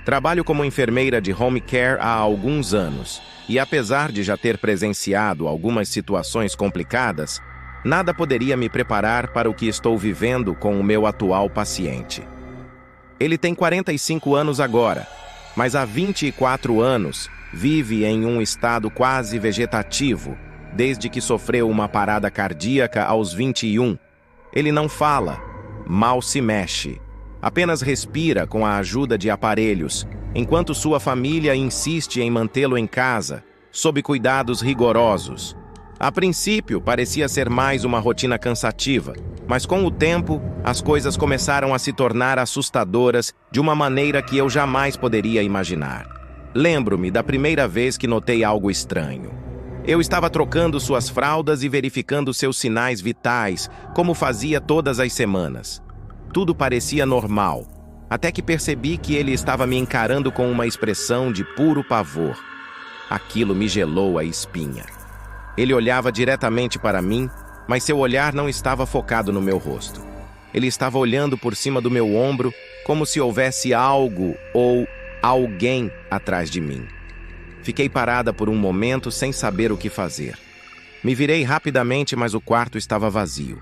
Trabalho como enfermeira de home care há alguns anos, e apesar de já ter presenciado algumas situações complicadas, nada poderia me preparar para o que estou vivendo com o meu atual paciente. Ele tem 45 anos agora, mas há 24 anos vive em um estado quase vegetativo, desde que sofreu uma parada cardíaca aos 21. Ele não fala, mal se mexe. Apenas respira com a ajuda de aparelhos, enquanto sua família insiste em mantê-lo em casa, sob cuidados rigorosos. A princípio, parecia ser mais uma rotina cansativa, mas com o tempo, as coisas começaram a se tornar assustadoras de uma maneira que eu jamais poderia imaginar. Lembro-me da primeira vez que notei algo estranho. Eu estava trocando suas fraldas e verificando seus sinais vitais, como fazia todas as semanas. Tudo parecia normal, até que percebi que ele estava me encarando com uma expressão de puro pavor. Aquilo me gelou a espinha. Ele olhava diretamente para mim, mas seu olhar não estava focado no meu rosto. Ele estava olhando por cima do meu ombro, como se houvesse algo ou alguém atrás de mim. Fiquei parada por um momento sem saber o que fazer. Me virei rapidamente, mas o quarto estava vazio.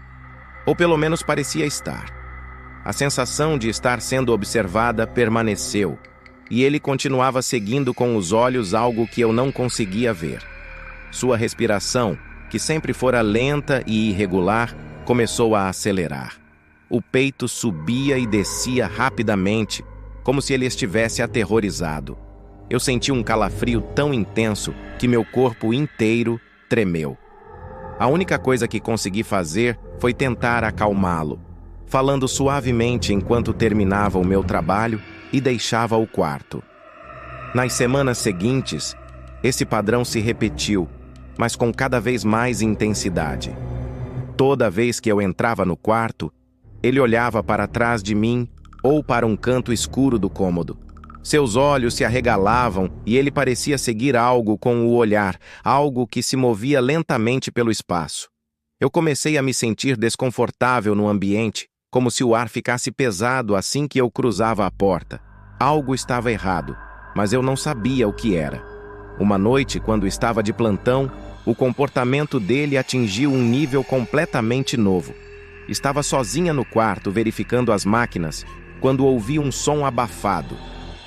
Ou pelo menos parecia estar. A sensação de estar sendo observada permaneceu, e ele continuava seguindo com os olhos algo que eu não conseguia ver. Sua respiração, que sempre fora lenta e irregular, começou a acelerar. O peito subia e descia rapidamente, como se ele estivesse aterrorizado. Eu senti um calafrio tão intenso que meu corpo inteiro tremeu. A única coisa que consegui fazer foi tentar acalmá-lo, falando suavemente enquanto terminava o meu trabalho e deixava o quarto. Nas semanas seguintes, esse padrão se repetiu, mas com cada vez mais intensidade. Toda vez que eu entrava no quarto, ele olhava para trás de mim ou para um canto escuro do cômodo. Seus olhos se arregalavam e ele parecia seguir algo com o olhar, algo que se movia lentamente pelo espaço. Eu comecei a me sentir desconfortável no ambiente, como se o ar ficasse pesado assim que eu cruzava a porta. Algo estava errado, mas eu não sabia o que era. Uma noite, quando estava de plantão, o comportamento dele atingiu um nível completamente novo. Estava sozinha no quarto, verificando as máquinas, quando ouvi um som abafado.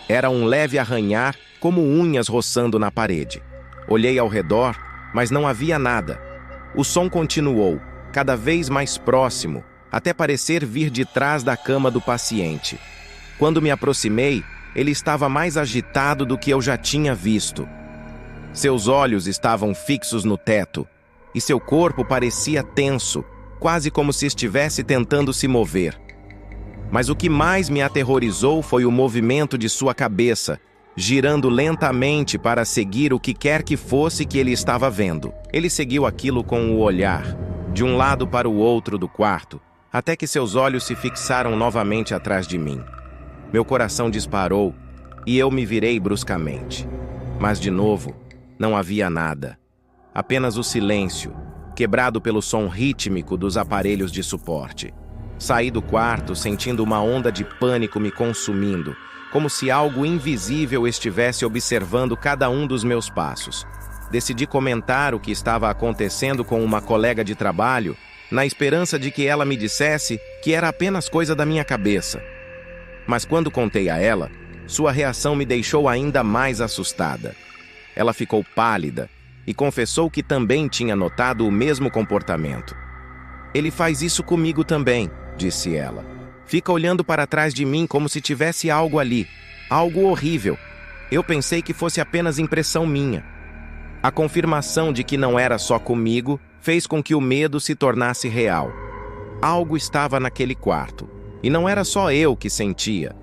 Era um leve arranhar, como unhas roçando na parede. Olhei ao redor, mas não havia nada. O som continuou, cada vez mais próximo, até parecer vir de trás da cama do paciente. Quando me aproximei, ele estava mais agitado do que eu já tinha visto. Seus olhos estavam fixos no teto, e seu corpo parecia tenso, quase como se estivesse tentando se mover. Mas o que mais me aterrorizou foi o movimento de sua cabeça, girando lentamente para seguir o que quer que fosse que ele estava vendo. Ele seguiu aquilo com o olhar, de um lado para o outro do quarto, até que seus olhos se fixaram novamente atrás de mim. Meu coração disparou e eu me virei bruscamente. Mas, de novo, não havia nada. Apenas o silêncio, quebrado pelo som rítmico dos aparelhos de suporte. Saí do quarto sentindo uma onda de pânico me consumindo, como se algo invisível estivesse observando cada um dos meus passos. Decidi comentar o que estava acontecendo com uma colega de trabalho, na esperança de que ela me dissesse que era apenas coisa da minha cabeça. Mas quando contei a ela, sua reação me deixou ainda mais assustada. Ela ficou pálida e confessou que também tinha notado o mesmo comportamento. "Ele faz isso comigo também", disse ela. "Fica olhando para trás de mim como se tivesse algo ali, algo horrível. Eu pensei que fosse apenas impressão minha." A confirmação de que não era só comigo fez com que o medo se tornasse real. Algo estava naquele quarto, e não era só eu que sentia.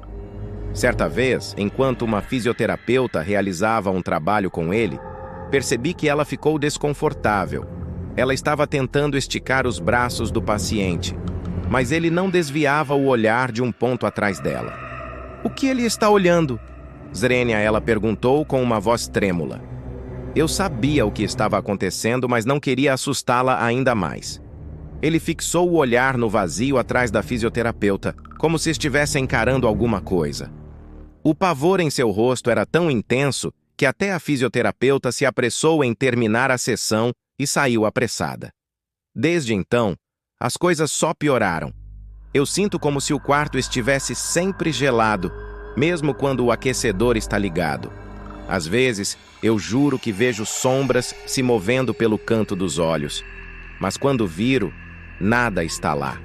Certa vez, enquanto uma fisioterapeuta realizava um trabalho com ele, percebi que ela ficou desconfortável. Ela estava tentando esticar os braços do paciente, mas ele não desviava o olhar de um ponto atrás dela. "O que ele está olhando?" Zrenia, ela perguntou com uma voz trêmula. Eu sabia o que estava acontecendo, mas não queria assustá-la ainda mais. Ele fixou o olhar no vazio atrás da fisioterapeuta, como se estivesse encarando alguma coisa. O pavor em seu rosto era tão intenso que até a fisioterapeuta se apressou em terminar a sessão e saiu apressada. Desde então, as coisas só pioraram. Eu sinto como se o quarto estivesse sempre gelado, mesmo quando o aquecedor está ligado. Às vezes, eu juro que vejo sombras se movendo pelo canto dos olhos. Mas quando viro, nada está lá.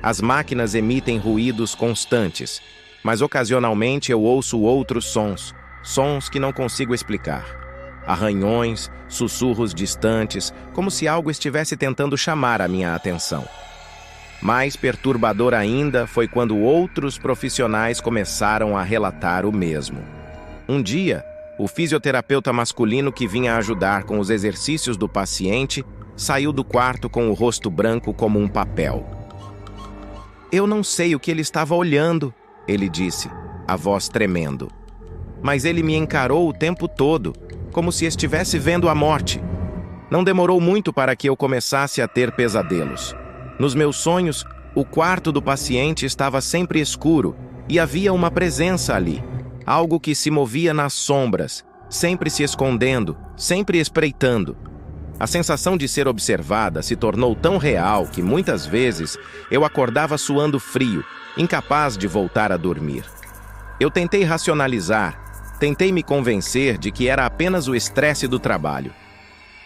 As máquinas emitem ruídos constantes, mas ocasionalmente eu ouço outros sons, sons que não consigo explicar. Arranhões, sussurros distantes, como se algo estivesse tentando chamar a minha atenção. Mais perturbador ainda foi quando outros profissionais começaram a relatar o mesmo. Um dia, o fisioterapeuta masculino que vinha ajudar com os exercícios do paciente saiu do quarto com o rosto branco como um papel. "Eu não sei o que ele estava olhando", ele disse, a voz tremendo. "Mas ele me encarou o tempo todo, como se estivesse vendo a morte. Não demorou muito para que eu começasse a ter pesadelos. Nos meus sonhos, o quarto do paciente estava sempre escuro e havia uma presença ali, algo que se movia nas sombras, sempre se escondendo, sempre espreitando. A sensação de ser observada se tornou tão real que muitas vezes eu acordava suando frio, incapaz de voltar a dormir. Eu tentei racionalizar, tentei me convencer de que era apenas o estresse do trabalho.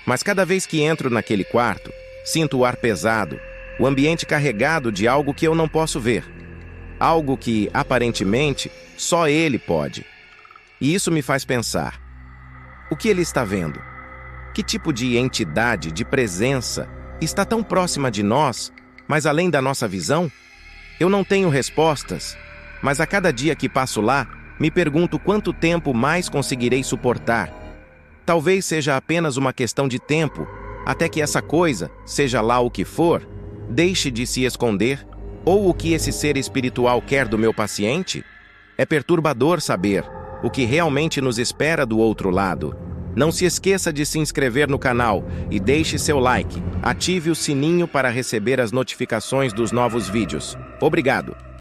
Mas cada vez que entro naquele quarto, sinto o ar pesado, o ambiente carregado de algo que eu não posso ver. Algo que, aparentemente, só ele pode. E isso me faz pensar: o que ele está vendo? Que tipo de entidade, de presença, está tão próxima de nós, mas além da nossa visão? Eu não tenho respostas, mas a cada dia que passo lá, me pergunto quanto tempo mais conseguirei suportar. Talvez seja apenas uma questão de tempo, até que essa coisa, seja lá o que for, deixe de se esconder, ou o que esse ser espiritual quer do meu paciente? É perturbador saber o que realmente nos espera do outro lado. Não se esqueça de se inscrever no canal e deixe seu like. Ative o sininho para receber as notificações dos novos vídeos. Obrigado!